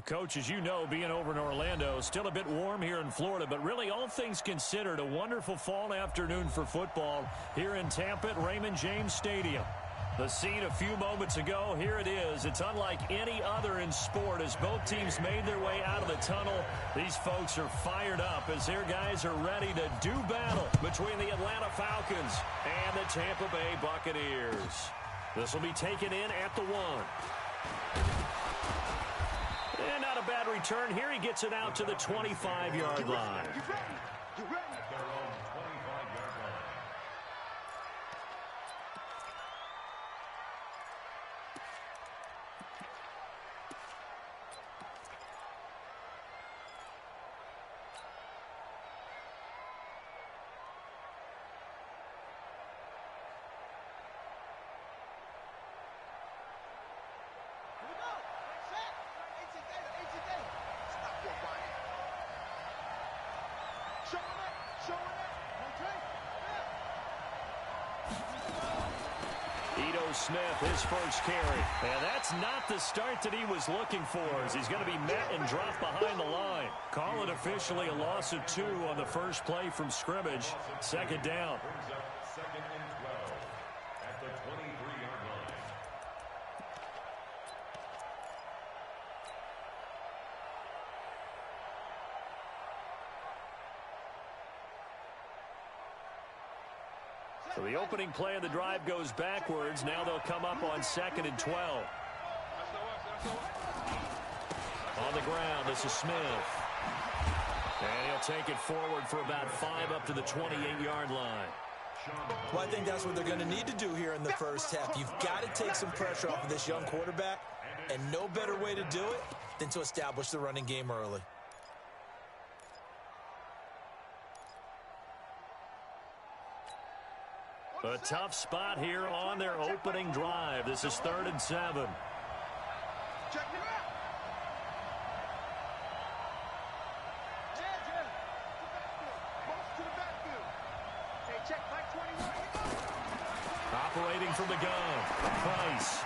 Coach, as you know, being over in Orlando, still a bit warm here in Florida, but really all things considered, a wonderful fall afternoon for football here in Tampa at Raymond James Stadium. The scene a few moments ago, here it is. It's unlike any other in sport as both teams made their way out of the tunnel. These folks are fired up as their guys are ready to do battle between the Atlanta Falcons and the Tampa Bay Buccaneers. This will be taken in at the 1. And not a bad return here. He gets it out to the 25-yard line. Smith, his first carry. And that's not the start that he was looking for as he's going to be met and dropped behind the line. Call it officially a loss of 2 on the first play from scrimmage. Second down. Second and 12 at the 23-yard line. So the opening play of the drive goes backwards. Now they'll come up on 2nd and 12. On the ground, this is Smith. And he'll take it forward for about 5 up to the 28-yard line. Well, I think that's what they're going to need to do here in the first half. You've got to take some pressure off of this young quarterback, and no better way to do it than to establish the running game early. A tough spot here on their opening drive. This is 3rd and 7. Operating from the gun. Price.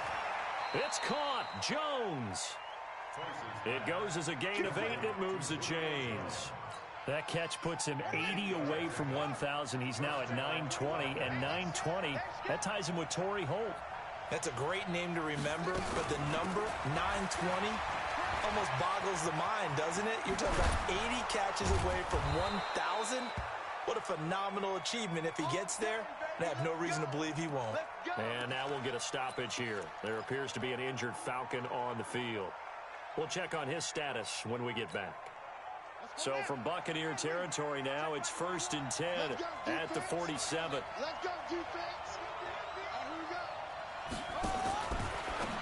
It's caught. Jones. It goes as a gain of 8, and it moves the chains. That catch puts him 80 away from 1,000. He's now at 920, and 920, that ties him with Torrey Holt. That's a great name to remember, but the number 920 almost boggles the mind, doesn't it? You're talking about 80 catches away from 1,000. What a phenomenal achievement. If he gets there, I have no reason to believe he won't. And now we'll get a stoppage here. There appears to be an injured Falcon on the field. We'll check on his status when we get back. So from Buccaneer territory now, it's 1st and 10 at the 47.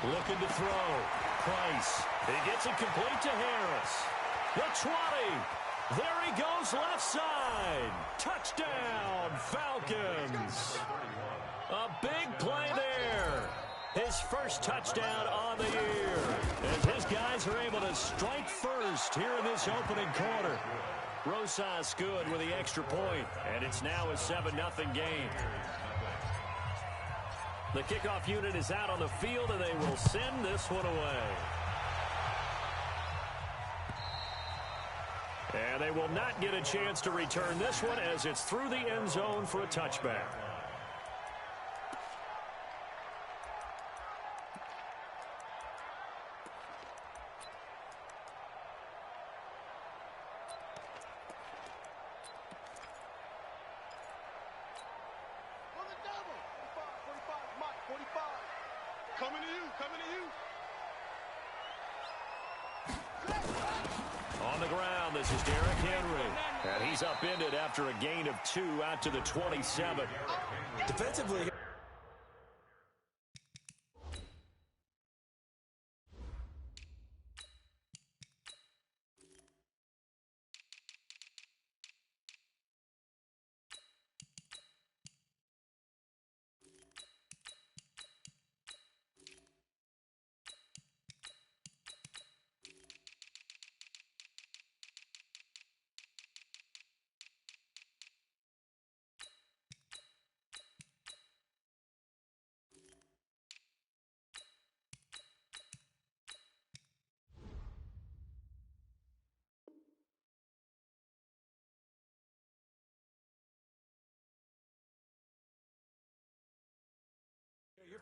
Looking to throw. Price. He gets it complete to Harris. The 20. There he goes left side. Touchdown, Falcons. A big play there. His first touchdown on the year. As his guys are able to strike first here in this opening quarter. Rosas good with the extra point, and it's now a 7-0 game. The kickoff unit is out on the field, and they will send this one away. And they will not get a chance to return this one as it's through the end zone for a touchback. On the ground, this is Derrick Henry. And he's upended after a gain of 2 out to the 27. Defensively,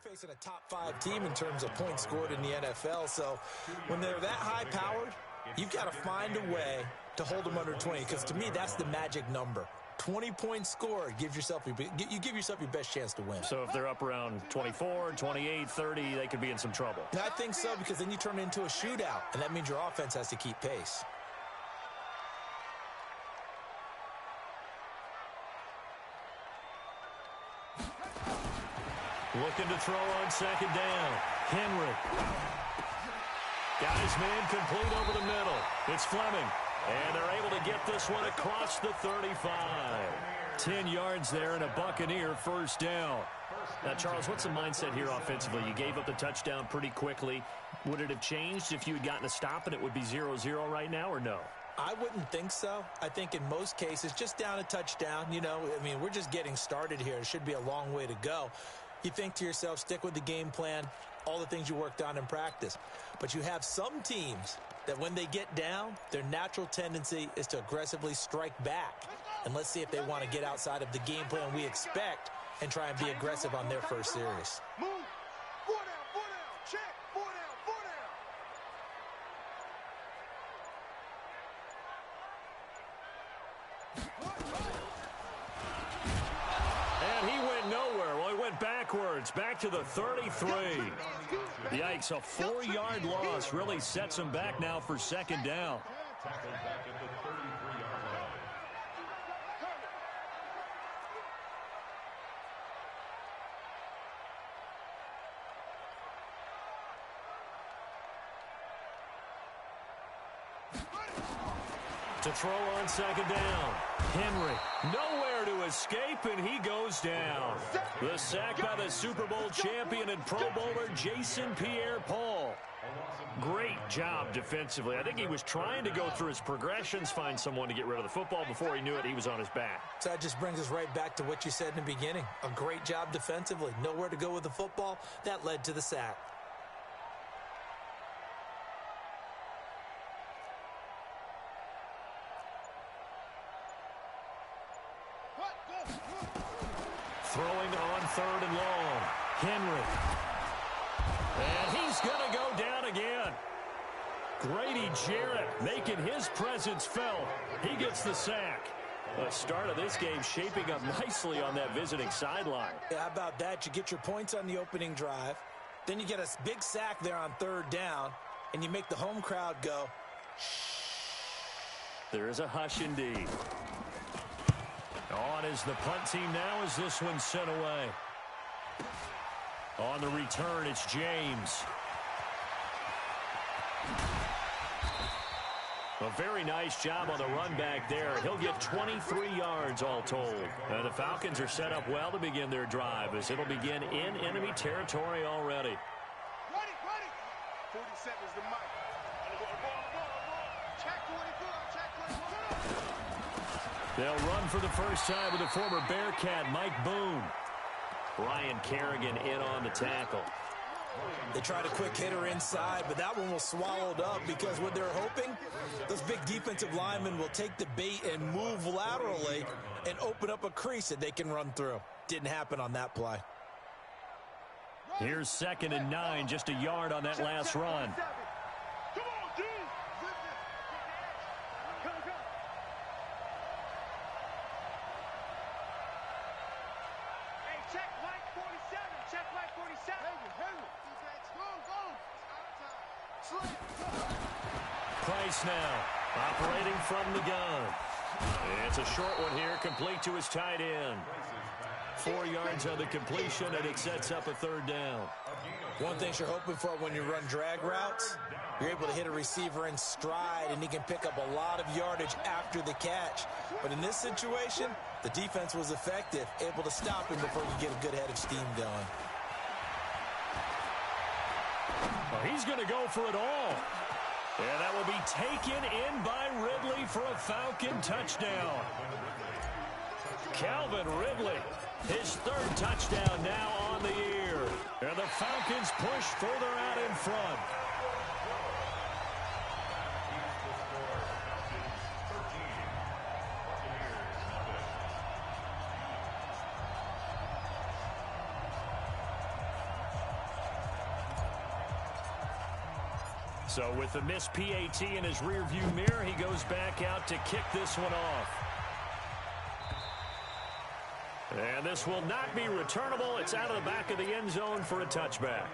facing a top 5 team in terms of points scored in the NFL. So when they're that high-powered, you've got to find a way to hold them under 20, because to me, that's the magic number. 20 points scored, you give yourself your best chance to win. So if they're up around 24, 28, 30, they could be in some trouble. I think so, because then you turn it into a shootout, and that means your offense has to keep pace. Looking to throw on second down. Henry. Got his man complete over the middle. It's Fleming. And they're able to get this one across the 35. 10 yards there and a Buccaneer first down. Now, Charles, what's the mindset here offensively? You gave up the touchdown pretty quickly. Would it have changed if you had gotten a stop and it would be 0-0 right now, or no? I wouldn't think so. I think in most cases, just down a touchdown, we're just getting started here. It should be a long way to go. You think to yourself, stick with the game plan, all the things you worked on in practice. But you have some teams that when they get down, their natural tendency is to aggressively strike back. And let's see if they want to get outside of the game plan we expect and try and be aggressive on their first series. Move. 4 down, 4 down. Check. 4 down, 4 down. And he went nowhere. Well, he went backwards, back to the 33. Yikes, a 4-yard loss really sets him back now for second down. Tackled back at the 33-yard line. To throw on second down. Henry, nowhere to escape, and he goes down. The sack by the Super Bowl champion and Pro Bowler Jason Pierre-Paul. Great job defensively. I think he was trying to go through his progressions, find someone to get rid of the football. Before he knew it, he was on his back. So that just brings us right back to what you said in the beginning. A great job defensively. Nowhere to go with the football. That led to the sack. Throwing on third and long. Henry. And he's going to go down again. Grady Jarrett making his presence felt. He gets the sack. The start of this game shaping up nicely on that visiting sideline. Yeah, how about that? You get your points on the opening drive. Then you get a big sack there on third down. And you make the home crowd go, shh. There is a hush indeed. On is the punt team now as this one's sent away. On the return, it's James. A very nice job on the run back there. He'll get 23 yards all told. The Falcons are set up well to begin their drive as it'll begin in enemy territory already. Ready. 40 seconds to Mike. Check 24. Check 24. They'll run for the first time with the former Bearcat, Mike Boone. Ryan Kerrigan in on the tackle. They tried a quick hitter inside, but that one was swallowed up because what they're hoping, those big defensive linemen will take the bait and move laterally and open up a crease that they can run through. Didn't happen on that play. Here's 2nd and 9, just a yard on that last run. Come on, dude. Hey, check Mike 47. Check Mike 47. Price now, operating from the gun. It's a short one here, complete to his tight end. 4 yards on the completion, and it sets up a third down. One thing you're hoping for when you run drag routes, you're able to hit a receiver in stride, and he can pick up a lot of yardage after the catch. But in this situation, the defense was effective, able to stop him before you get a good head of steam going. Well, he's going to go for it all. And that will be taken in by Ridley for a Falcon touchdown. Calvin Ridley, his 3rd touchdown now on the year. And the Falcons push further out in front. So with the missed PAT in his rearview mirror, he goes back out to kick this one off. And this will not be returnable. It's out of the back of the end zone for a touchback.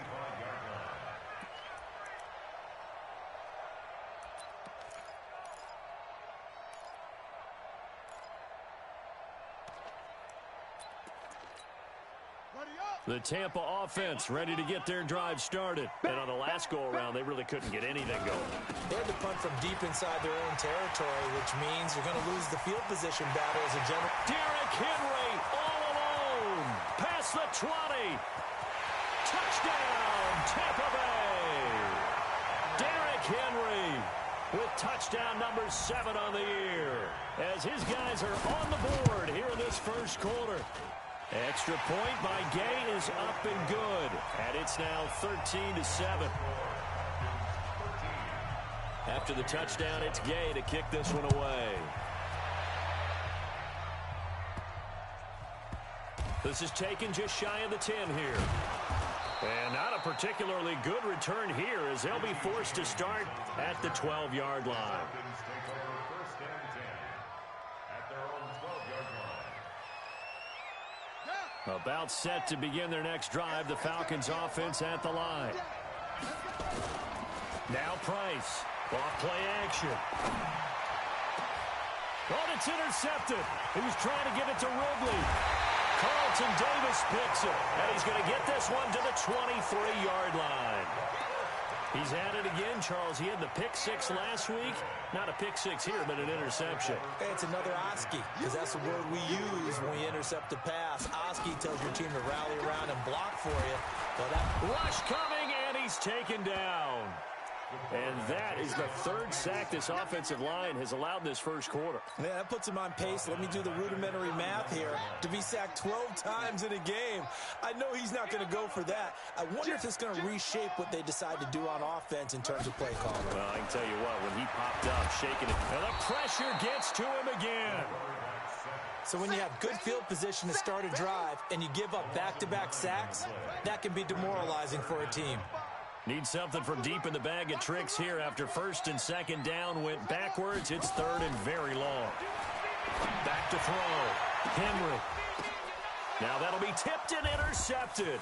The Tampa offense ready to get their drive started. And on the last go-around, they really couldn't get anything going. They had to punt from deep inside their own territory, which means you're going to lose the field position battle as a general. Derrick Henry all alone. Past the 20. Touchdown, Tampa Bay. Derrick Henry with touchdown number 7 on the year. As his guys are on the board here in this first quarter. Extra point by Gay is up and good. And it's now 13-7. After the touchdown, it's Gay to kick this one away. This is taken just shy of the 10 here. And not a particularly good return here as they'll be forced to start at the 12-yard line. About set to begin their next drive, the Falcons offense at the line. Now Price, off play action. Oh, it's intercepted. He was trying to get it to Ridley. Carlton Davis picks it, and he's going to get this one to the 23-yard line. He's at it again, Charles. He had the pick 6 last week. Not a pick 6 here, but an interception. Hey, it's another Oski, because that's the word we use when we intercept a pass. Oski tells your team to rally around and block for you. But rush coming, and he's taken down. And that is the 3rd sack this offensive line has allowed this first quarter. Yeah, that puts him on pace. Let me do the rudimentary math here. To be sacked 12 times in a game, I know he's not going to go for that. I wonder if it's going to reshape what they decide to do on offense in terms of play calling. Well, I can tell you what, when he popped up, shaking it, and the pressure gets to him again. So when you have good field position to start a drive and you give up back-to-back sacks, that can be demoralizing for a team. Need something from deep in the bag of tricks here after 1st and 2nd down went backwards. It's 3rd and very long. Back to throw. Henry. Now that'll be tipped and intercepted.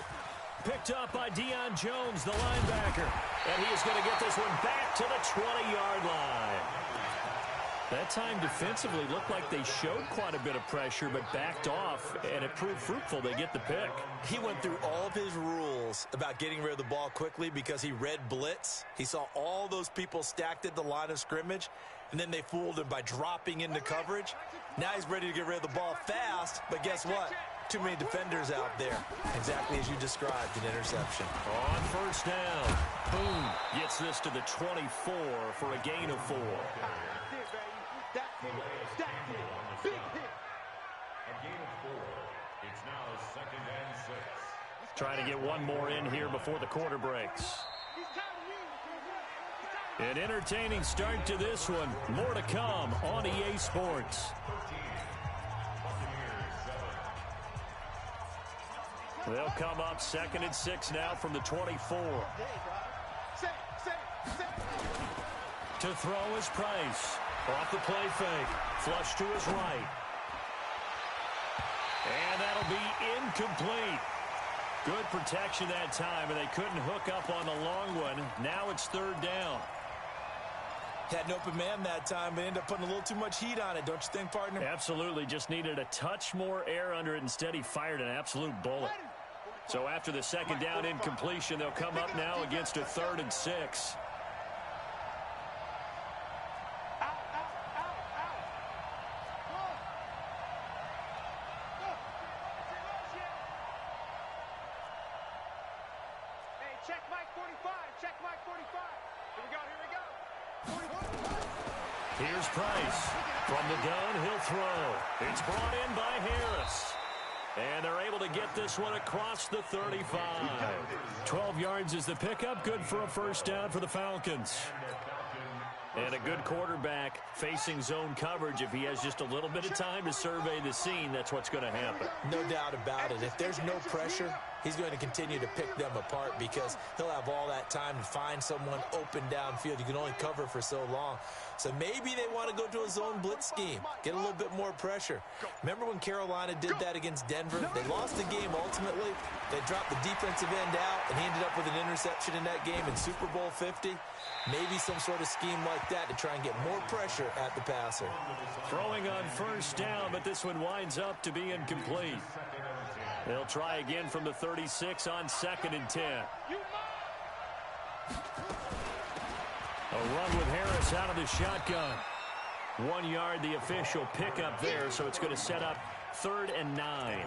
Picked up by Deion Jones, the linebacker. And he is going to get this one back to the 20-yard line. That time defensively looked like they showed quite a bit of pressure but backed off, and it proved fruitful. They get the pick. He went through all of his rules about getting rid of the ball quickly because he read blitz. He saw all those people stacked at the line of scrimmage, and then they fooled him by dropping into coverage. Now he's ready to get rid of the ball fast, but guess what? Too many defenders out there. Exactly as you described, an interception. On 1st down, boom, gets this to the 24 for a gain of 4. Big hit. A gain of 4. It's now 2nd and 6. Trying to get one more in here before the quarter breaks. An entertaining start to this one. More to come on EA Sports. They'll come up 2nd and 6 now from the 24. To throw is Price. Off the play fake. Flush to his right. And that'll be incomplete. Good protection that time, and they couldn't hook up on the long one. Now it's 3rd down. Had an open man that time, but ended up putting a little too much heat on it, don't you think, partner? Absolutely. Just needed a touch more air under it. Instead, he fired an absolute bullet. So after the 2nd down incompletion, they'll come up now against a 3rd and 6. Check Mike 45. Check Mike 45. Here we go. Here's Price. From the gun, he'll throw. It's brought in by Harris. And they're able to get this one across the 35. 12 yards is the pickup. Good for a 1st down for the Falcons. And a good quarterback facing zone coverage. If he has just a little bit of time to survey the scene, that's what's going to happen. No doubt about it. If there's no pressure, he's going to continue to pick them apart because he'll have all that time to find someone open downfield. You can only cover for so long. So maybe they want to go to a zone blitz scheme, get a little bit more pressure. Remember when Carolina did that against Denver? They lost the game ultimately. They dropped the defensive end out, and he ended up with an interception in that game in Super Bowl 50. Maybe some sort of scheme like that to try and get more pressure at the passer. Throwing on first down, but this one winds up to be incomplete. They'll try again from the 36 on 2nd and 10. A run with Harris out of the shotgun. 1 yard, the official pickup there, so it's going to set up 3rd and 9.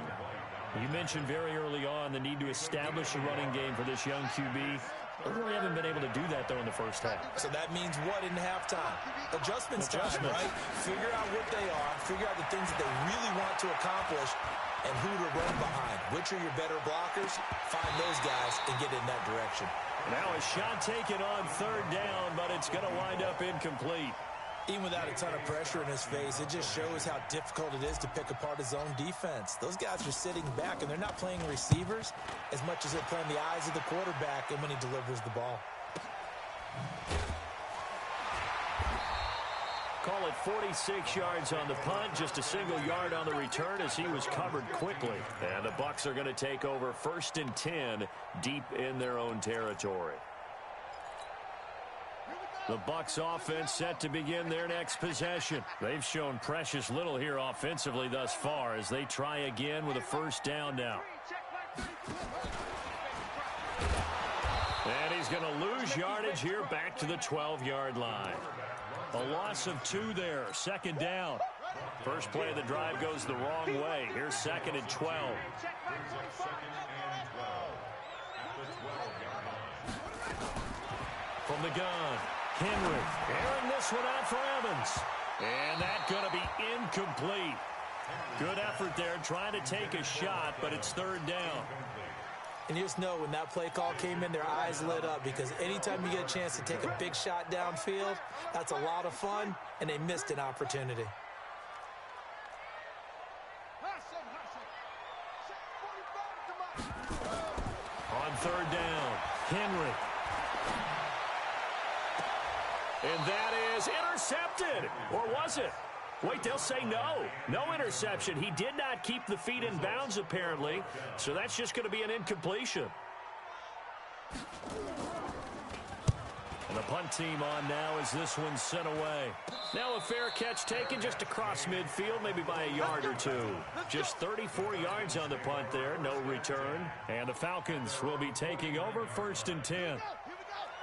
You mentioned very early on the need to establish a running game for this young QB. They really haven't been able to do that, though, in the first half. So that means what in halftime? Adjustments time, right? Figure out what they are, figure out the things that they really want to accomplish, and who to run behind. Which are your better blockers? Find those guys and get in that direction. Now a shot taken on 3rd down, but it's going to wind up incomplete. Even without a ton of pressure in his face, it just shows how difficult it is to pick apart his own defense. Those guys are sitting back, and they're not playing receivers as much as they're playing the eyes of the quarterback and when he delivers the ball. Call it 46 yards on the punt, just a single yard on the return as he was covered quickly. And the Bucs are going to take over 1st and 10 deep in their own territory. The Bucs offense set to begin their next possession. They've shown precious little here offensively thus far as they try again with a 1st down now. And he's going to lose yardage here back to the 12-yard line. A loss of 2 there, 2nd down. First play of the drive goes the wrong way. Here's 2nd and 12. From the gun, Henry airing this one out for Evans. And that's going to be incomplete. Good effort there trying to take a shot, but it's 3rd down. And you just know when that play call came in, their eyes lit up because anytime you get a chance to take a big shot downfield, that's a lot of fun, and they missed an opportunity. On 3rd down, Henry. And that is intercepted. Or was it? Wait, they'll say no. No interception. He did not keep the feet in bounds, apparently. So that's just going to be an incompletion. And the punt team on now as this one's sent away. Now a fair catch taken just across midfield, maybe by a yard or two. Just 34 yards on the punt there, no return. And the Falcons will be taking over 1st and 10.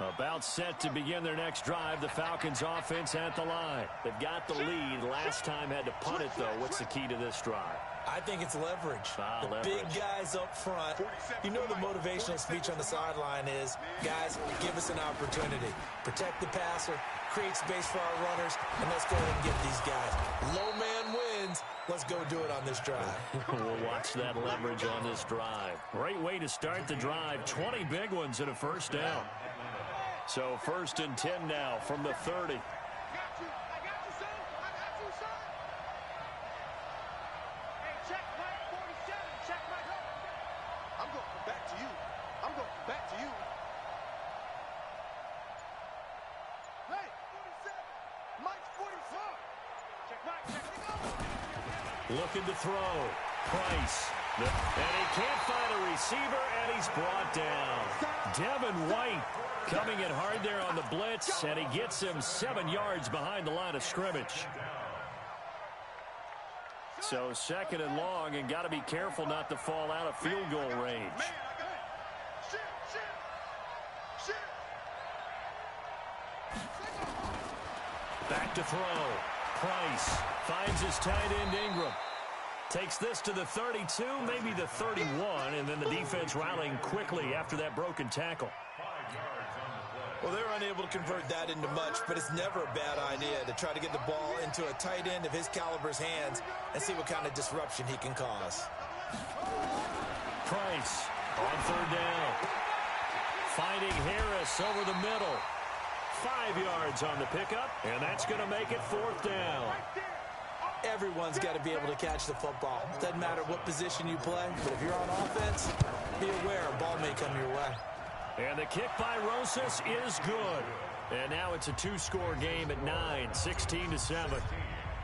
About set to begin their next drive, the Falcons offense at the line. They've got the lead. Last time had to punt it, though. What's the key to this drive? I think it's leverage. The big guys up front. You know the motivational speech on the sideline is, guys, give us an opportunity. Protect the passer, create space for our runners, and let's go ahead and get these guys. Low man wins. Let's go do it on this drive. We'll watch that leverage on this drive. Great way to start the drive. 20 big ones and a 1st down. So 1st and 10 now from the 30. I got you, son. I got you, son. Hey, check Mike 47. Check Mike. I'm going to come back to you. I'm going to come back to you. Hey, 47. Mike's 44. Check Mike. Check. Looking to throw. Price. And he can't find a receiver, and he's brought down. Devin White coming in hard there on the blitz, and he gets him 7 yards behind the line of scrimmage. So 2nd and long, and got to be careful not to fall out of field goal range. Back to throw. Price finds his tight end Ingram. Takes this to the 32, maybe the 31, and then the defense rallying quickly after that broken tackle. Well, they're unable to convert that into much, but it's never a bad idea to try to get the ball into a tight end of his caliber's hands and see what kind of disruption he can cause. Price on 3rd down. Finding Harris over the middle. 5 yards on the pickup, and that's going to make it 4th down. Everyone's got to be able to catch the football. Doesn't matter what position you play, but if you're on offense, be aware a ball may come your way. And the kick by Rosas is good. And now it's a two-score game at 9, 16-7.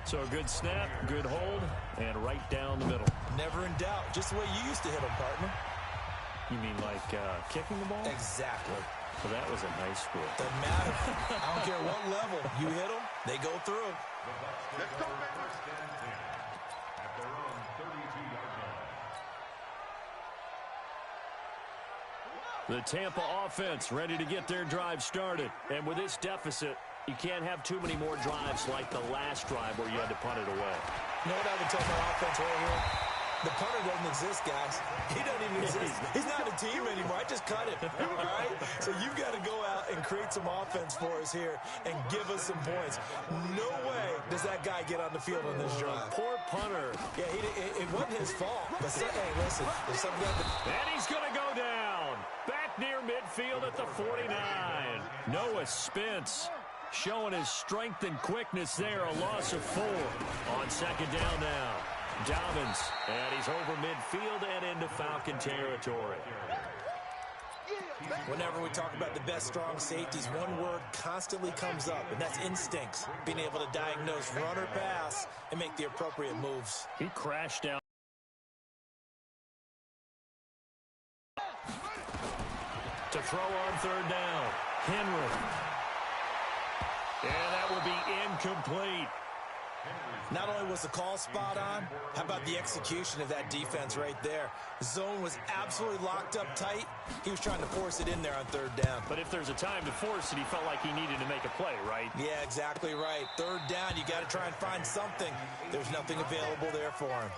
So a good snap, good hold, and right down the middle. Never in doubt. Just the way you used to hit them, partner. You mean like kicking the ball? Exactly. Well, that was a nice score. Doesn't matter. I don't care what level. You hit them, they go through. Let's go, first and 10 at their own 32-yard line. The Tampa offense ready to get their drive started. And with this deficit, you can't have too many more drives like the last drive where you had to punt it away. You know what I would tell my offense right here? The punter doesn't exist, guys. He doesn't even exist. He's not a team anymore. I just cut him, all right? So you've got to go out and create some offense for us here and give us some points. No way does that guy get on the field on this drive. Poor punter. Yeah, it wasn't his fault. But hey, listen, there's something got to... And he's going to go down. Back near midfield at the 49. Noah Spence showing his strength and quickness there. A loss of 4 on second down now. Dobbins, and he's over midfield and into Falcon territory. Whenever we talk about the best strong safeties, one word constantly comes up, and that's instincts. Being able to diagnose run or pass and make the appropriate moves. He crashed down. To throw on third down. Henry. And that will be incomplete. Not only was the call spot on, how about the execution of that defense right there? The zone was absolutely locked up tight. He was trying to force it in there on third down. But if there's a time to force it, he felt like he needed to make a play, right? Yeah, exactly right. Third down, you got to try and find something. There's nothing available there for him.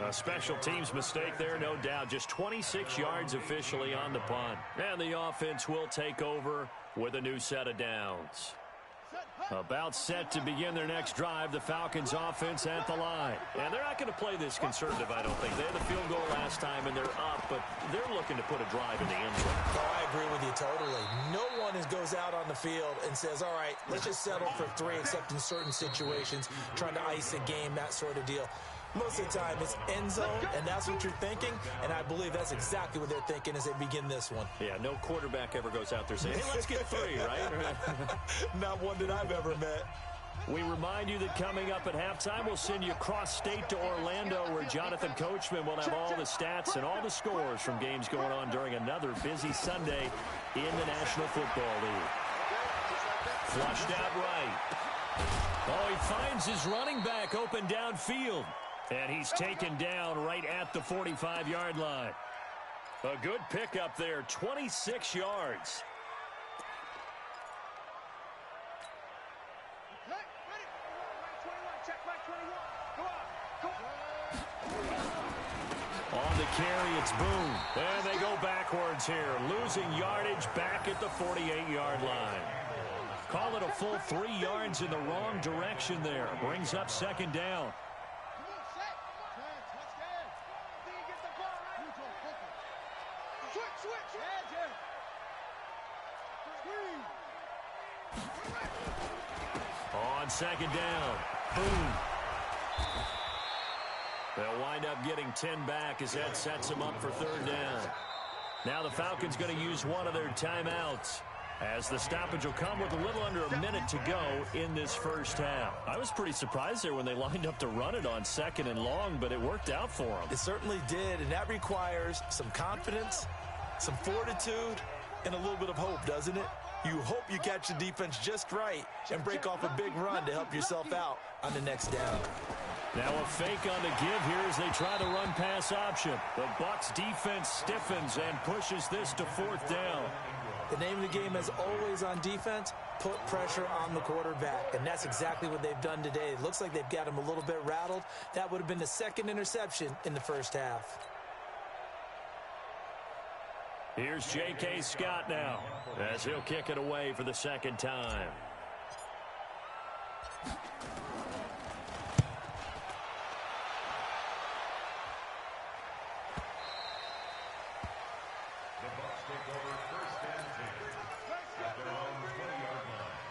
A special teams mistake there, no doubt. Just 26 yards officially on the punt. And the offense will take over with a new set of downs. About set to begin their next drive, the Falcons offense at the line. And they're not going to play this conservative, I don't think. They had the field goal last time, and they're up, but they're looking to put a drive in the end zone. Oh, I agree with you totally. No one goes out on the field and says, all right, let's just settle for 3, except in certain situations, trying to ice a game, that sort of deal. Most of the time, it's end zone, and that's what you're thinking, and I believe that's exactly what they're thinking as they begin this one. Yeah, no quarterback ever goes out there saying, hey, let's get 3, right? Not one that I've ever met. We remind you that coming up at halftime, we'll send you cross-state to Orlando, where Jonathan Coachman will have all the stats and all the scores from games going on during another busy Sunday in the National Football League. Flushed out right. Oh, he finds his running back open downfield. And he's taken down right at the 45-yard line. A good pickup there, 26 yards. On the carry, it's Boone. And they go backwards here, losing yardage back at the 48-yard line. Call it a full 3 yards in the wrong direction there. Brings up second down. On second down, Boone. They'll wind up getting 10 back as that sets them up for third down. Now the Falcons going to use one of their timeouts, as the stoppage will come with a little under a minute to go in this first half. I was pretty surprised there when they lined up to run it on second and long, but it worked out for them. It certainly did, and that requires some confidence, some fortitude, and a little bit of hope, doesn't it? You hope you catch the defense just right and break off a big run to help yourself out on the next down. Now a fake on the give here as they try the run-pass option. The Bucs defense stiffens and pushes this to fourth down. The name of the game, as always on defense, put pressure on the quarterback, and that's exactly what they've done today. It looks like they've got him a little bit rattled. That would have been the second interception in the first half. Here's J.K. Scott now, as he'll kick it away for the second time. The Bucs take over first and 10 at their own 20-yard line.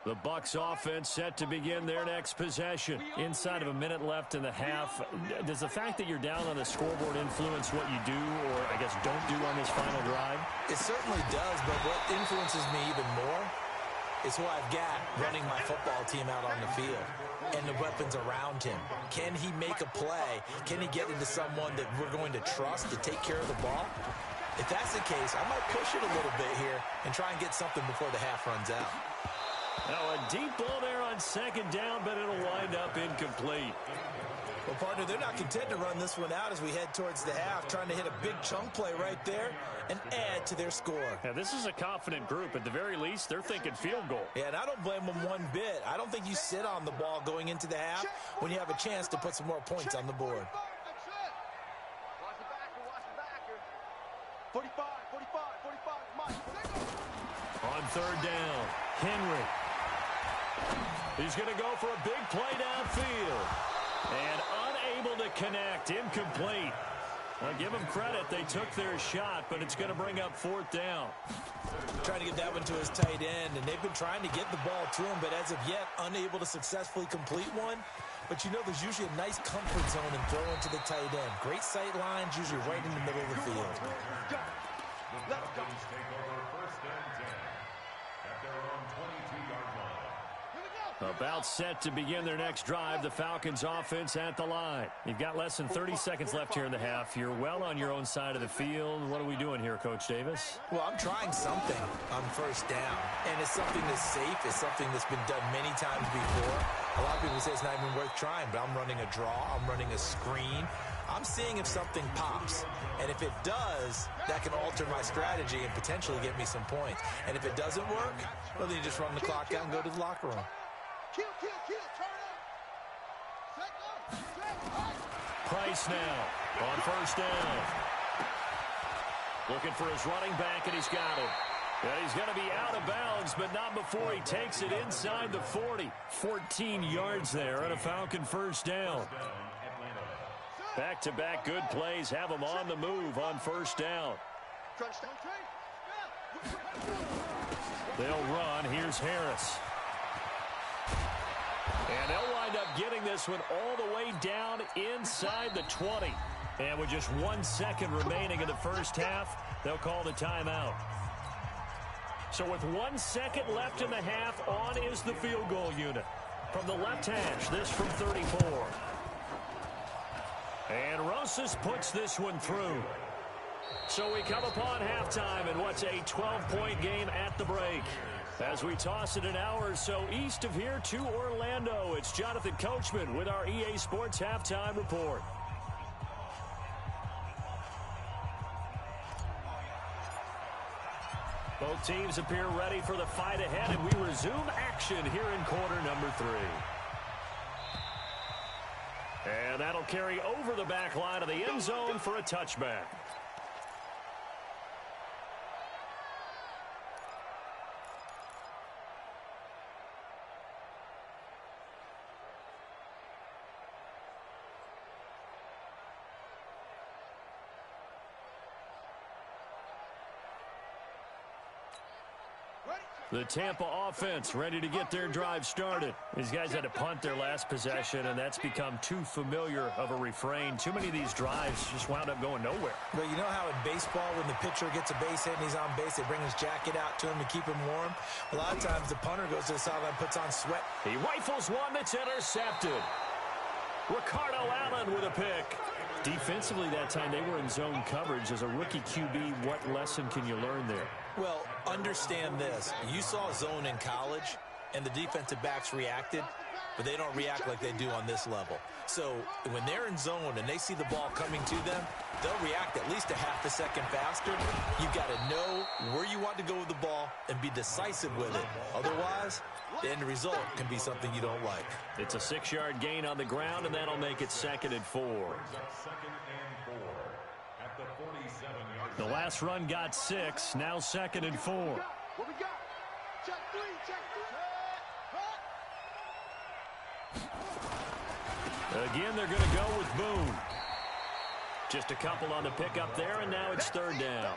The Bucs offense set to begin their next possession. Inside of a minute left in the half. Does the fact that you're down on the scoreboard influence what you do, or I guess don't do on this final drive? It certainly does, but what influences me even more is who I've got running my football team out on the field and the weapons around him. Can he make a play? Can he get into someone that we're going to trust to take care of the ball? If that's the case, I might push it a little bit here and try and get something before the half runs out. Now a deep ball there on second down, but it'll wind up incomplete. Well, partner, they're not content to run this one out as we head towards the half, trying to hit a big chunk play right there and add to their score. Yeah, this is a confident group. At the very least, they're thinking field goal. Yeah, and I don't blame them one bit. I don't think you sit on the ball going into the half when you have a chance to put some more points on the board. That's it. Watch the backer. 45, Mike. On third down, Henry. He's going to go for a big play downfield. And unable to connect, incomplete. Well, give them credit. They took their shot, but it's going to bring up fourth down. Trying to get that one to his tight end, and they've been trying to get the ball to him, but as of yet, unable to successfully complete one. But you know there's usually a nice comfort zone in throwing to the tight end. Great sight lines, usually right in the middle of the field. Let's go. Take over first and 10 at their own 22-yard line. About set to begin their next drive. The Falcons offense at the line. You've got less than 30 seconds left here in the half. You're well on your own side of the field. What are we doing here, Coach Davis? Well, I'm trying something on first down, and it's something that's safe. It's something that's been done many times before. A lot of people say it's not even worth trying, but I'm running a draw. I'm running a screen. I'm seeing if something pops, and if it does, that can alter my strategy and potentially get me some points. And if it doesn't work, well, then you just run the clock out and go to the locker room. Kill, turn up. Price now on first down. Looking for his running back, and he's got him. And he's going to be out of bounds, but not before he takes it inside the 40. 14 yards there and a Falcon first down. Back-to-back good plays have him on the move on first down. They'll run. Here's Harris. And they'll wind up getting this one all the way down inside the 20. And with just 1 second remaining in the first half, they'll call the timeout. So with 1 second left in the half, on is the field goal unit. From the left hash, this from 34. And Rosas puts this one through. So we come upon halftime in what's a 12-point game at the break. As we toss it an hour or so east of here to Orlando, it's Jonathan Coachman with our EA Sports Halftime Report. Both teams appear ready for the fight ahead, and we resume action here in quarter number 3. And that'll carry over the back line of the end zone for a touchback. The Tampa offense ready to get their drive started. These guys had to punt their last possession, and that's become too familiar of a refrain. Too many of these drives just wound up going nowhere. But you know how in baseball, when the pitcher gets a base hit and he's on base, they bring his jacket out to him to keep him warm? A lot of times the punter goes to the sideline, puts on sweat. He rifles one that's intercepted. Ricardo Allen with a pick. Defensively that time, they were in zone coverage. As a rookie QB, what lesson can you learn there? Well, understand this. You saw zone in college, and the defensive backs reacted, but they don't react like they do on this level. So when they're in zone and they see the ball coming to them, they'll react at least a half a second faster. You've got to know where you want to go with the ball and be decisive with it. Otherwise, the end result can be something you don't like. It's a 6-yard gain on the ground, and that'll make it 2nd and 4. At the 47-yard The last run got 6, now 2nd and 4. What we got? Check three. Again, they're going to go with Boone. Just a couple on the pickup there, and now it's 3rd down.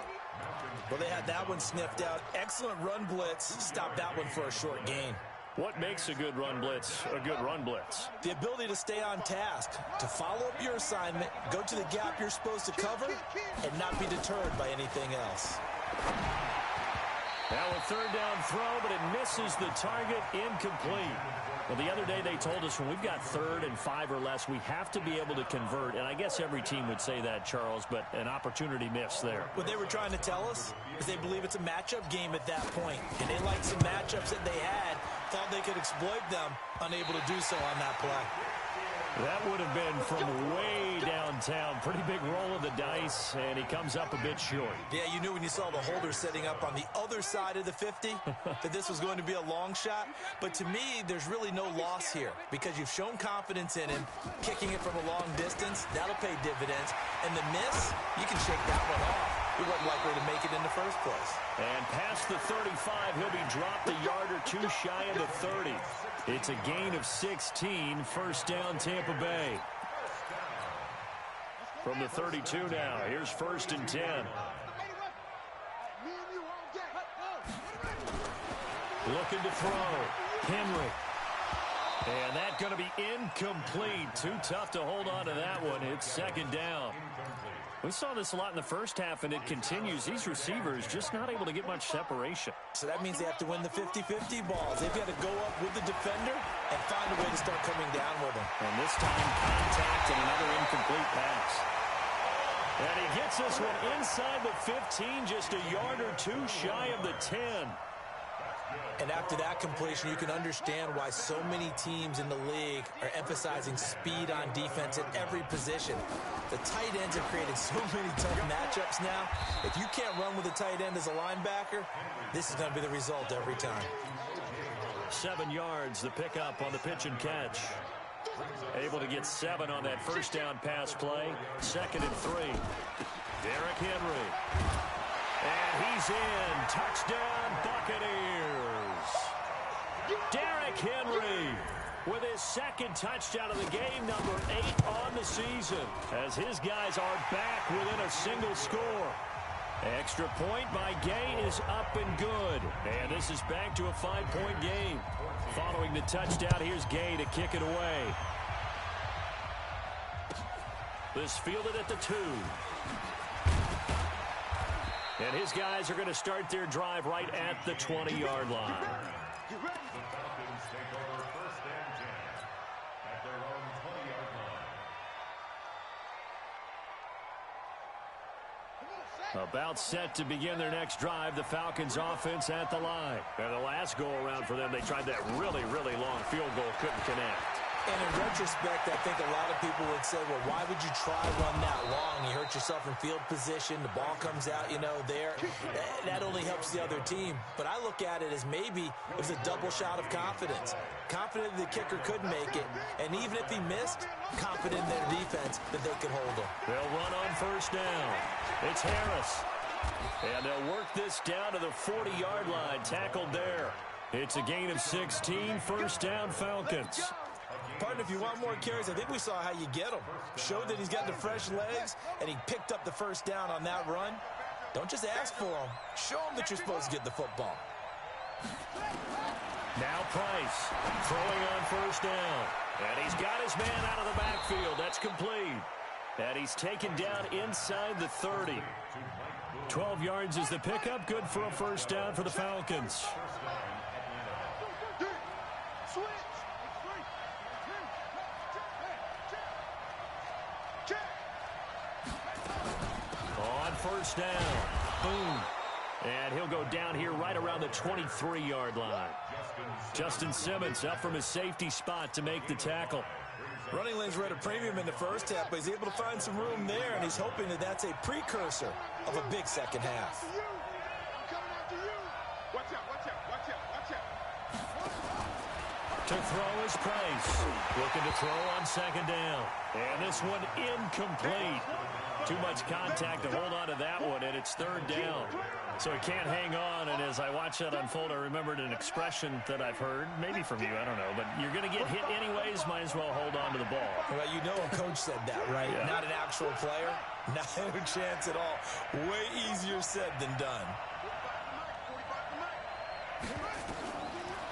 Well, they had that one sniffed out. Excellent run blitz. Stopped that one for a short gain. What makes a good run blitz a good run blitz? The ability to stay on task, to follow up your assignment, go to the gap you're supposed to cover, and not be deterred by anything else. Now a third down throw, but it misses the target, incomplete. Well, the other day they told us when we've got 3rd and 5 or less, we have to be able to convert. And I guess every team would say that, Charles, but an opportunity missed there. What they were trying to tell us is they believe it's a matchup game at that point. And they liked some matchups that they had, thought they could exploit them, unable to do so on that play. That would have been from way downtown. Pretty big roll of the dice, and he comes up a bit short. Yeah, you knew when you saw the holder setting up on the other side of the 50 that this was going to be a long shot. But to me, there's really no loss here because you've shown confidence in him. Kicking it from a long distance, that'll pay dividends. And the miss, you can shake that one off. He wasn't likely to make it in the first place. And past the 35, he'll be dropped a yard or two shy of the 30. It's a gain of 16, first down Tampa Bay. From the 32 now, here's 1st and 10. Looking to throw, Henry. And that's going to be incomplete. Too tough to hold on to that one. It's 2nd down. We saw this a lot in the first half, and it continues. These receivers just not able to get much separation. So that means they have to win the 50-50 balls. They've got to go up with the defender and find a way to start coming down with him. And this time, contact and another incomplete pass. And he gets this one inside the 15, just a yard or two shy of the 10. And after that completion, you can understand why so many teams in the league are emphasizing speed on defense at every position. The tight ends have created so many tough matchups now. If you can't run with a tight end as a linebacker, this is going to be the result every time. 7 yards, the pickup on the pitch and catch. Able to get 7 on that first down pass play. 2nd and 3. Derrick Henry. And he's in. Touchdown, Buccaneers. Derrick Henry with his 2nd touchdown of the game, number 8 on the season, as his guys are back within a single score. Extra point by Gay is up and good. And this is back to a 5-point game. Following the touchdown, here's Gay to kick it away. This fielded at the 2. And his guys are going to start their drive right at the 20-yard line. Falcons take over 1st and 10 at their own 20-yard line. About set to begin their next drive, the Falcons offense at the line. And the last go-around for them, they tried that really, really long field goal, couldn't connect. And in retrospect, I think a lot of people would say, well, why would you try one that long? You hurt yourself in field position. The ball comes out, there. That only helps the other team. But I look at it as maybe it was a double shot of confidence. Confident the kicker could make it. And even if he missed, confident in their defense that they could hold him. They'll run on first down. It's Harris. And they'll work this down to the 40-yard line. Tackled there. It's a gain of 16. First down, Falcons. Partner, if you want more carries, I think we saw how you get them. Showed that he's got the fresh legs, and he picked up the first down on that run. Don't just ask for them. Show them that you're supposed to get the football. Now Price throwing on first down. And he's got his man out of the backfield. That's complete. And he's taken down inside the 30. 12 yards is the pickup. Good for a first down for the Falcons. On first down. Boom. And he'll go down here right around the 23-yard line. Justin Simmons up from his safety spot to make the tackle. Running lanes were at a premium in the first half, but he's able to find some room there, and he's hoping that that's a precursor of a big second half. To throw is Price. Looking to throw on second down. And this one incomplete. Too much contact to hold on to that one, and it's third down. So he can't hang on, and as I watch that unfold, I remembered an expression that I've heard, maybe from you, I don't know, but you're going to get hit anyways, might as well hold on to the ball. Well, you know a coach said that, right? Yeah. Not an actual player. Not a chance at all. Way easier said than done.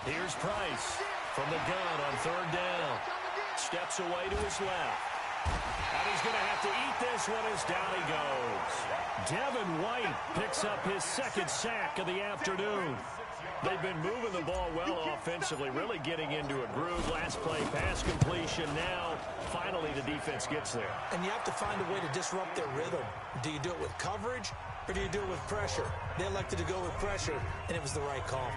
Here's Price from the gun on third down. Steps away to his left. And he's going to have to eat this one as down he goes. Devin White picks up his second sack of the afternoon. They've been moving the ball well offensively, really getting into a groove. Last play, pass completion. Now, finally, the defense gets there. And you have to find a way to disrupt their rhythm. Do you do it with coverage, or do you do it with pressure? They elected to go with pressure, and it was the right call.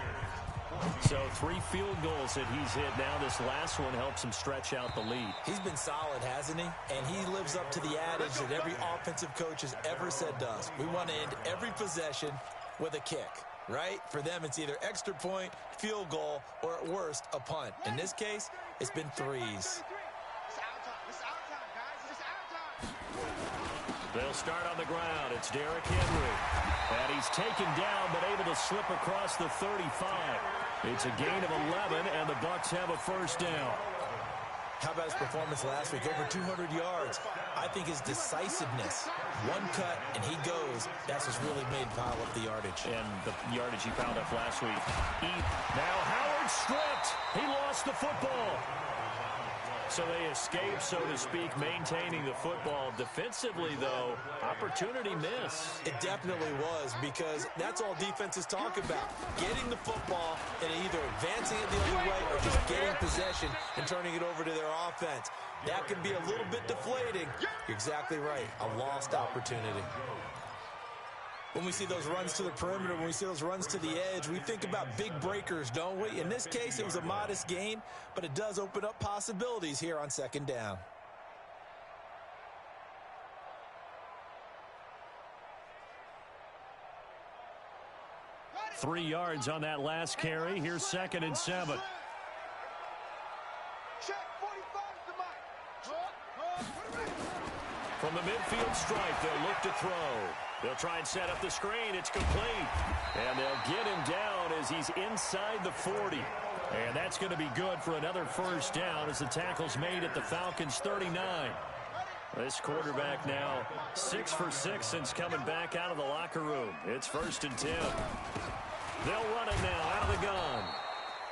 So 3 field goals that he's hit now. This last one helps him stretch out the lead. He's been solid, hasn't he? And he lives up to the adage that every offensive coach has ever said to us. We want to end every possession with a kick, right? For them, it's either extra point, field goal, or at worst, a punt. In this case, it's been threes. They'll start on the ground. It's Derrick Henry. And he's taken down, but able to slip across the 35. It's a gain of 11, and the Bucs have a first down. How about his performance last week? Over 200 yards. I think his decisiveness. One cut, and he goes. That's what's really made him pile up the yardage. And the yardage he piled up last week. Now Howard stripped. He lost the football. So they escape, so to speak, maintaining the football. Defensively, though, opportunity miss. It definitely was, because that's all defenses talk about. Getting the football and either advancing it the other way or just getting possession and turning it over to their offense. That can be a little bit deflating. You're exactly right. A lost opportunity. When we see those runs to the perimeter, when we see those runs to the edge, we think about big breakers, don't we? In this case, it was a modest gain, but it does open up possibilities here on second down. Three yards on that last carry. Here's 2nd and 7. From the midfield stripe, they'll look to throw. They'll try and set up the screen. It's complete. And they'll get him down as he's inside the 40. And that's going to be good for another first down as the tackle's made at the Falcons' 39. This quarterback now 6 for 6 since coming back out of the locker room. It's 1st and 10. They'll run it now out of the gun.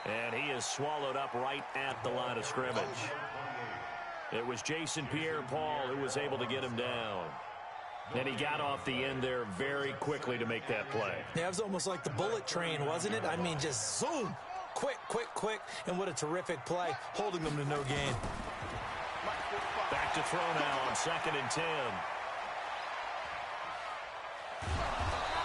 And he is swallowed up right at the line of scrimmage. It was Jason Pierre-Paul who was able to get him down. And he got off the end there very quickly to make that play. Yeah, it was almost like the bullet train, wasn't it? I mean, just zoom. Quick, quick, quick. And what a terrific play, holding them to no gain. Back to throw now on 2nd and 10.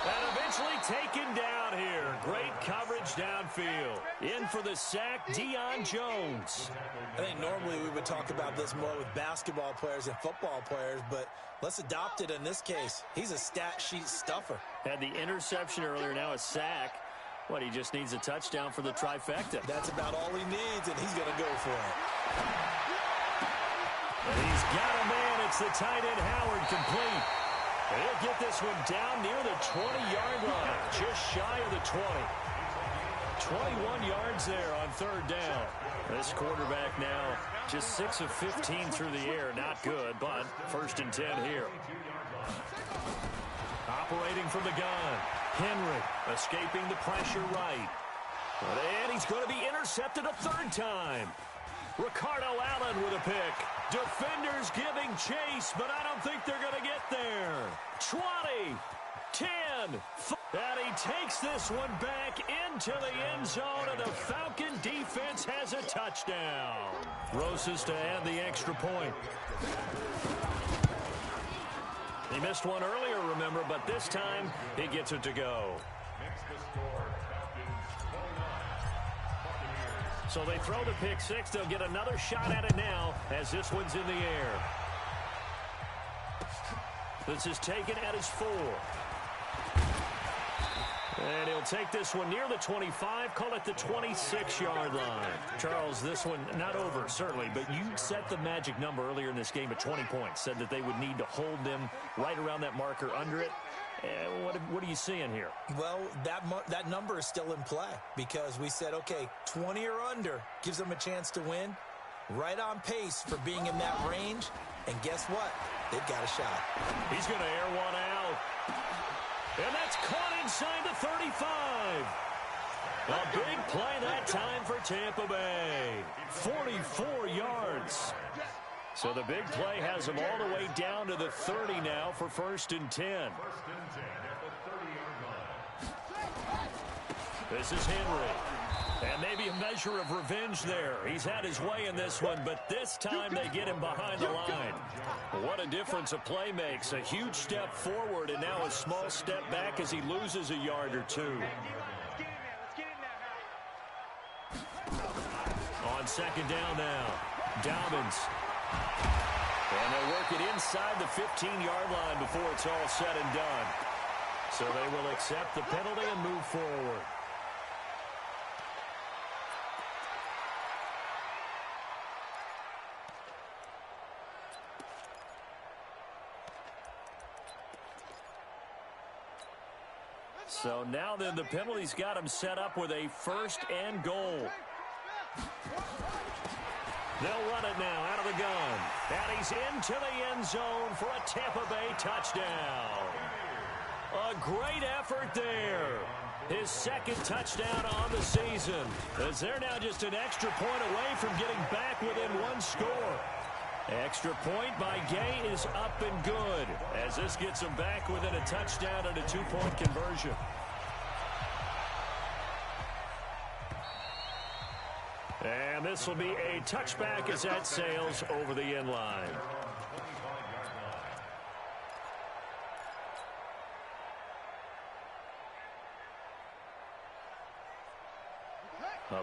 And eventually taken down here. Great coverage downfield. In for the sack, Deion Jones. I think normally we would talk about this more with basketball players and football players, but let's adopt it in this case. He's a stat sheet stuffer. Had the interception earlier, now a sack. What, he just needs a touchdown for the trifecta. That's about all he needs, and he's going to go for it. And he's got a man. It's the tight end Howard, complete. And he'll get this one down near the 20-yard line, just shy of the 20. 21 yards there on 3rd down. This quarterback now just 6 of 15 through the air. Not good, but 1st and 10 here. Operating from the gun. Henry escaping the pressure right. And he's going to be intercepted a 3rd time. Ricardo Allen with a pick. Defenders giving chase, but I don't think they're going to get there. 20, 10, and he takes this one back into the end zone, and the Falcon defense has a touchdown. Rosas to add the extra point. He missed one earlier, remember, but this time he gets it to go. So they throw the pick 6. They'll get another shot at it now as this one's in the air. This is taken at his 4. And he'll take this one near the 25, call it the 26-yard line. Charles, this one not over, certainly, but you set the magic number earlier in this game at 20 points, said that they would need to hold them right around that marker under it. What are you seeing here? Well, that number is still in play because we said, okay, 20 or under gives them a chance to win. Right on pace for being in that range. And guess what? They've got a shot. He's going to air one out. And that's caught inside the 35. A big play that time for Tampa Bay. 44 yards. So the big play has them all the way down to the 30 now for 1st and 10. 1st and 10 at the 30-yard line. This is Henry. And maybe a measure of revenge there. He's had his way in this one, but this time they get him behind the line. What a difference a play makes. A huge step forward and now a small step back as he loses a yard or two. On 2nd down now, Dobbins. And they'll work it inside the 15-yard line before it's all said and done. So they will accept the penalty and move forward. So now then the penalty's got him set up with a 1st and goal. They'll run it now out of the gun. And he's into the end zone for a Tampa Bay touchdown. A great effort there. His 2nd touchdown on the season, as they're now just an extra point away from getting back within 1 score. Extra point by Gay is up and good, as this gets him back within a touchdown and a 2-point conversion. And this will be a touchback as that sails over the end line.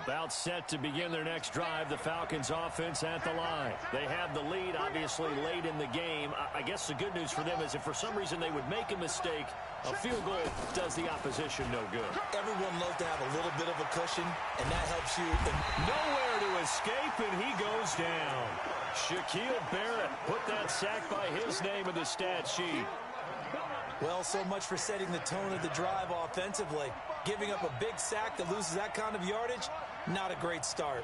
About set to begin their next drive, the Falcons offense at the line. They have the lead, obviously, late in the game. I guess the good news for them is if for some reason they would make a mistake, a field goal does the opposition no good. Everyone loves to have a little bit of a cushion, and that helps you. Nowhere to escape, and he goes down. Shaquille Barrett put that sack by his name in the stat sheet. Well, so much for setting the tone of the drive offensively. Giving up a big sack that loses that kind of yardage, not a great start.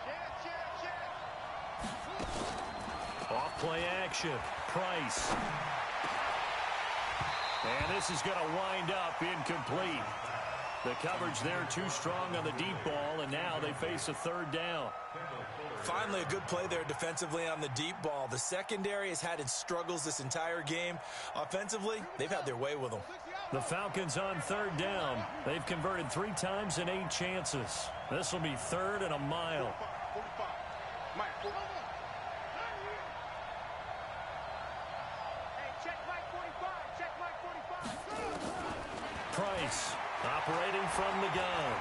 Off play action, Price. And this is going to wind up incomplete. The coverage there too strong on the deep ball, and now they face a 3rd down. Finally, a good play there defensively on the deep ball. The secondary has had its struggles this entire game. Offensively, they've had their way with them. The Falcons on 3rd down. They've converted 3 times in 8 chances. This will be 3rd and a mile. Price operating from the gun.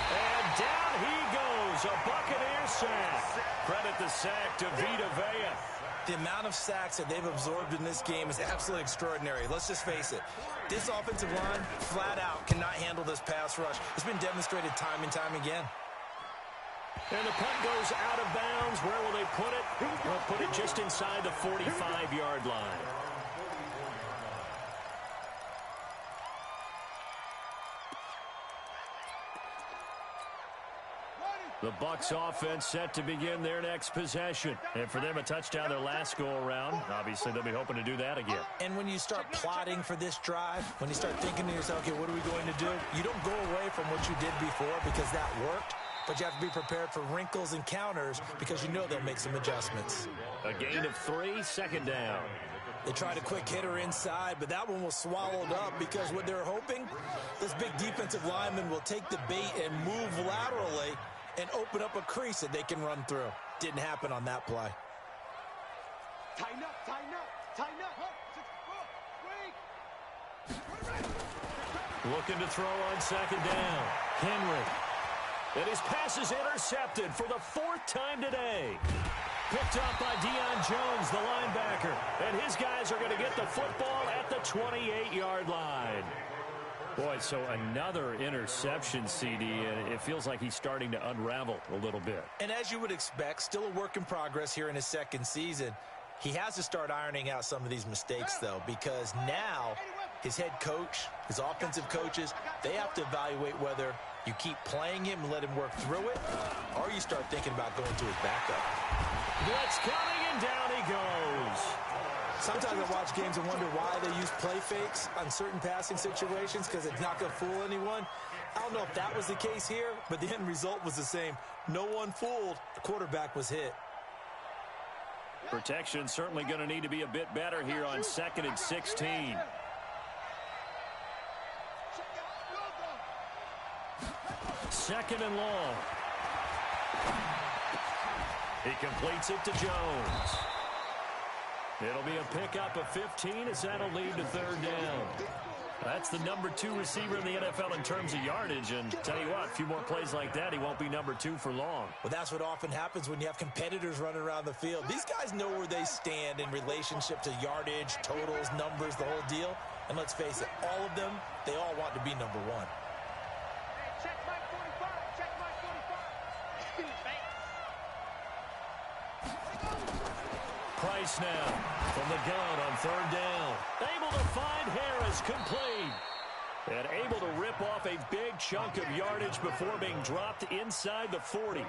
And down he goes. A Buccaneer sack. Credit the sack to Vita Vea. The amount of sacks that they've absorbed in this game is absolutely extraordinary. Let's just face it. This offensive line, flat out, cannot handle this pass rush. It's been demonstrated time and time again. And the punt goes out of bounds. Where will they put it? They'll put it just inside the 45-yard line. The Bucs offense set to begin their next possession. And for them, a touchdown their last go-around. Obviously, they'll be hoping to do that again. And when you start plotting for this drive, when you start thinking to yourself, okay, what are we going to do? You don't go away from what you did before because that worked. But you have to be prepared for wrinkles and counters because you know they'll make some adjustments. A gain of 3, 2nd down. They tried a quick hitter inside, but that one was swallowed up because what they're hoping, this big defensive lineman will take the bait and move laterally and open up a crease that they can run through. Didn't happen on that play. Tighten up, tighten up, tighten up. Looking to throw on 2nd down. Henry. And his pass is intercepted for the 4th time today. Picked up by Deion Jones, the linebacker. And his guys are going to get the football at the 28-yard line. Boy, so another interception, CD, and it feels like he's starting to unravel a little bit. And as you would expect, still a work in progress here in his 2nd season. He has to start ironing out some of these mistakes, though, because now his head coach, his offensive coaches, they have to evaluate whether you keep playing him and let him work through it, or you start thinking about going to his backup. Blitz coming, and down he goes. Sometimes I watch games and wonder why they use play fakes on certain passing situations because it's not going to fool anyone. I don't know if that was the case here, but the end result was the same. No one fooled. The quarterback was hit. Protection certainly going to need to be a bit better here on 2nd and 16. Second and long. He completes it to Jones. It'll be a pickup of 15 as that'll lead to 3rd down. That's the number 2 receiver in the NFL in terms of yardage. And tell you what, a few more plays like that, he won't be number 2 for long. Well, that's what often happens when you have competitors running around the field. These guys know where they stand in relationship to yardage, totals, numbers, the whole deal. And let's face it, all of them, they all want to be number 1. Check my 45. Check my 45. Price now from the gun on 3rd down. Able to find Harris, complete. And able to rip off a big chunk of yardage before being dropped inside the 40.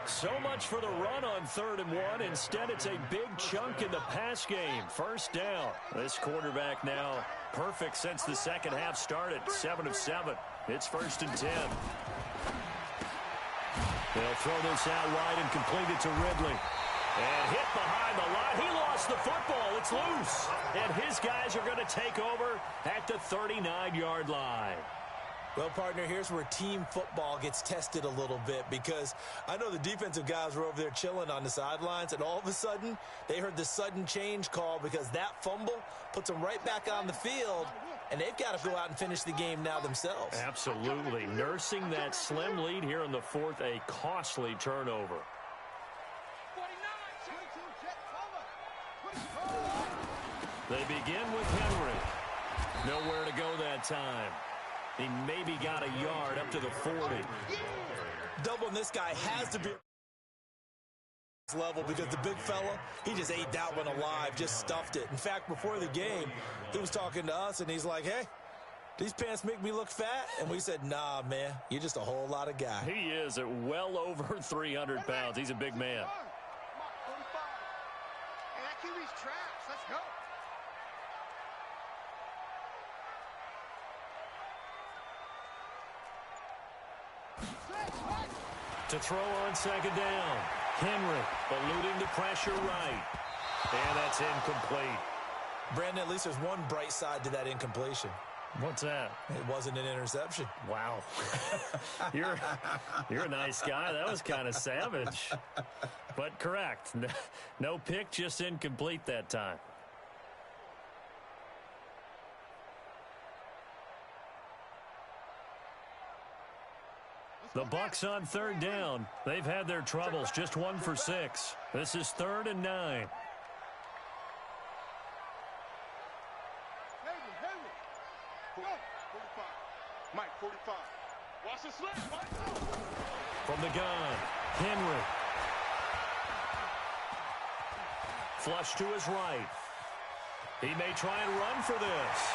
So much for the run on 3rd and 1. Instead, it's a big chunk in the pass game. 1st down. This quarterback now perfect since the second half started. 7 of 7. It's 1st and 10. They'll throw this out wide and complete it to Ridley. And hit behind the line. He lost the football. It's loose. And his guys are going to take over at the 39-yard line. Well, partner, here's where team football gets tested a little bit, because I know the defensive guys were over there chilling on the sidelines, and all of a sudden, they heard the sudden change call because that fumble puts them right back on the field, and they've got to go out and finish the game now themselves. Absolutely. Nursing that slim lead here in the 4th, a costly turnover. They begin with Henry. Nowhere to go that time. He maybe got a yard up to the 40. Doubling this guy has to be level, because the big fella, he just ate that one alive, just stuffed it. In fact, before the game, he was talking to us, and he's like, hey, these pants make me look fat? And we said, nah, man, you're just a whole lot of guy. He is at well over 300 pounds. He's a big man. And that QB's traps. Let's go. To throw on 2nd down. Henry eluding the pressure right. And that's incomplete. Brandon, at least there's one bright side to that incompletion. What's that? It wasn't an interception. Wow. You're a nice guy. That was kind of savage. But correct. No pick, just incomplete that time. The Bucs on 3rd down. They've had their troubles. Just 1 for 6. This is 3rd and 9. Mike, 45. Watch the slip, Mike. From the gun, Henry. Flush to his right. He may try and run for this.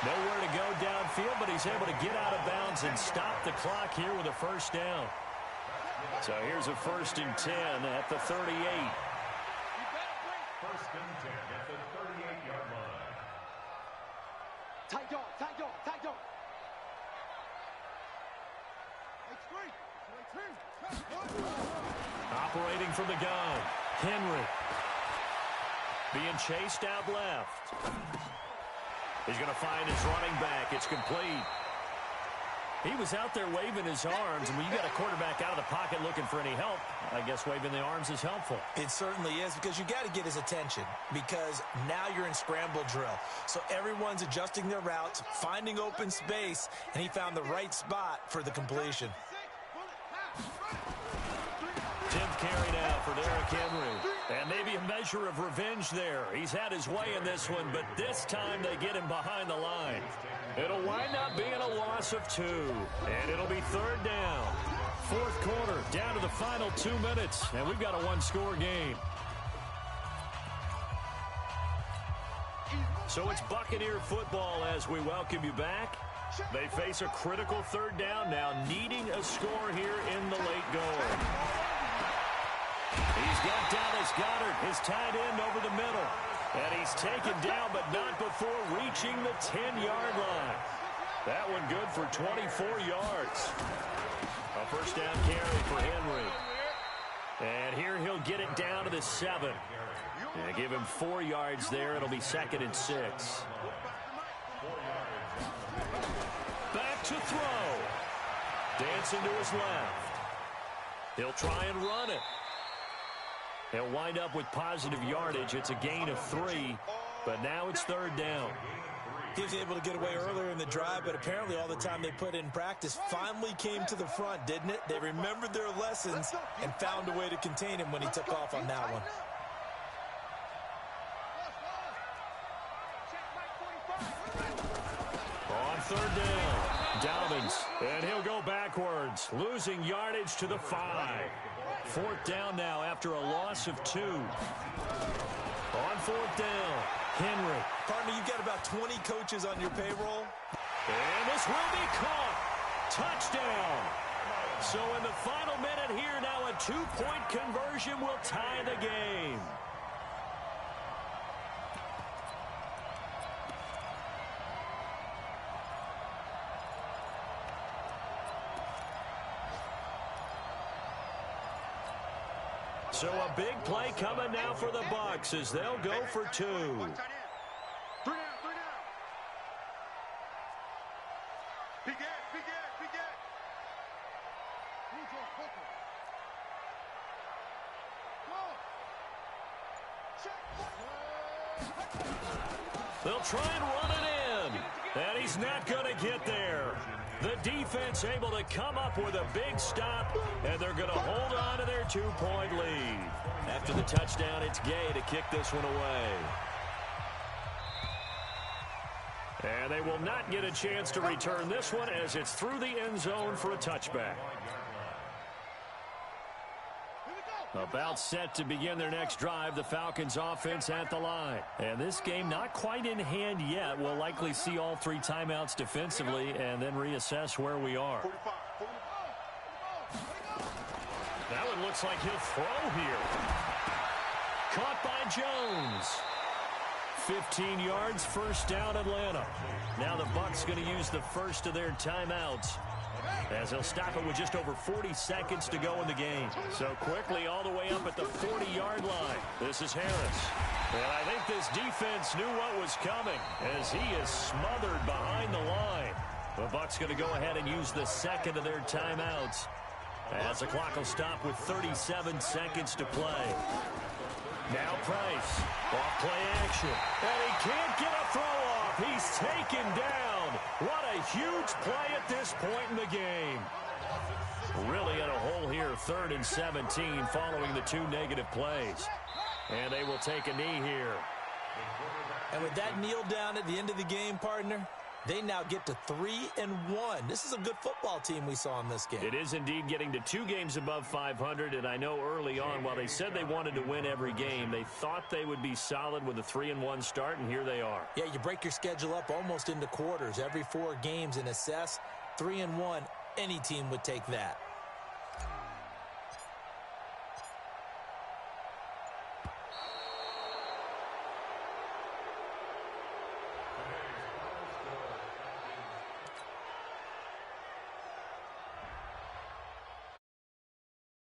Nowhere to go downfield, but he's able to get out of bounds and stop the clock here with a 1st down. So here's a 1st and 10 at the 38. 1st and 10 at the 38-yard line. Tight dog, tight dog, tight dog. Operating from the gun, Henry. Being chased out left. He's going to find his running back. It's complete. He was out there waving his arms, and when you got a quarterback out of the pocket looking for any help, I guess waving the arms is helpful. It certainly is, because you got to get his attention, because now you're in scramble drill. So everyone's adjusting their routes, finding open space, and he found the right spot for the completion. 10th carry now for Derrick Henry. And maybe a measure of revenge there. He's had his way in this one, but this time they get him behind the line. It'll wind up being a loss of 2. And it'll be 3rd down. 4th quarter, down to the final 2 minutes. And we've got a 1-score game. So it's Buccaneer football as we welcome you back. They face a critical 3rd down now, needing a score here in the late going. He's got Dallas Goedert, his tight end, over the middle. And he's taken down, but not before reaching the 10-yard line. That one good for 24 yards. A first down carry for Henry. And here he'll get it down to the 7. And give him 4 yards there. It'll be 2nd and 6. Back to throw. Dancing to his left. He'll try and run it. He'll wind up with positive yardage. It's a gain of 3, but now it's 3rd down. He was able to get away earlier in the drive, but apparently all the time they put in practice finally came to the front, didn't it? They remembered their lessons and found a way to contain him when he took off on that one. On 3rd down, Dobbins, and he'll go backwards, losing yardage to the 5. 4th down now after a loss of 2. On 4th down, Henry. Partner, you've got about 20 coaches on your payroll. And this will be caught. Touchdown. So in the final minute here, now a 2-point conversion will tie the game. So a big play coming now for the Bucs as they'll go for 2. 3 down. Big Ed. They'll try and run it in. And he's not going to get there. The defense able to come up with a big stop, and they're going to hold on to their 2-point lead. After the touchdown, it's Gay to kick this one away. And they will not get a chance to return this one as it's through the end zone for a touchback. About set to begin their next drive, the Falcons offense at the line. And this game not quite in hand yet. We'll likely see all 3 timeouts defensively and then reassess where we are. That one looks like he'll throw here. Caught by Jones. 15 yards, first down Atlanta. Now the Bucs going to use the first of their timeouts, as he'll stop it with just over 40 seconds to go in the game. So quickly all the way up at the 40-yard line. This is Harris. And I think this defense knew what was coming as he is smothered behind the line. The Bucs going to go ahead and use the second of their timeouts, as the clock will stop with 37 seconds to play. Now Price. Off play action. And he can't get a throw off. He's taken down. What a huge play at this point in the game. Really in a hole here, 3rd and 17 following the 2 negative plays. And they will take a knee here. And with that kneel down at the end of the game, partner, they now get to 3-1. This is a good football team we saw in this game. It is indeed getting to 2 games above 500, and I know early on, while they said they wanted to win every game, they thought they would be solid with a 3-1 start, and here they are. Yeah, you break your schedule up almost into quarters, every 4 games, and assess 3-1. Any team would take that.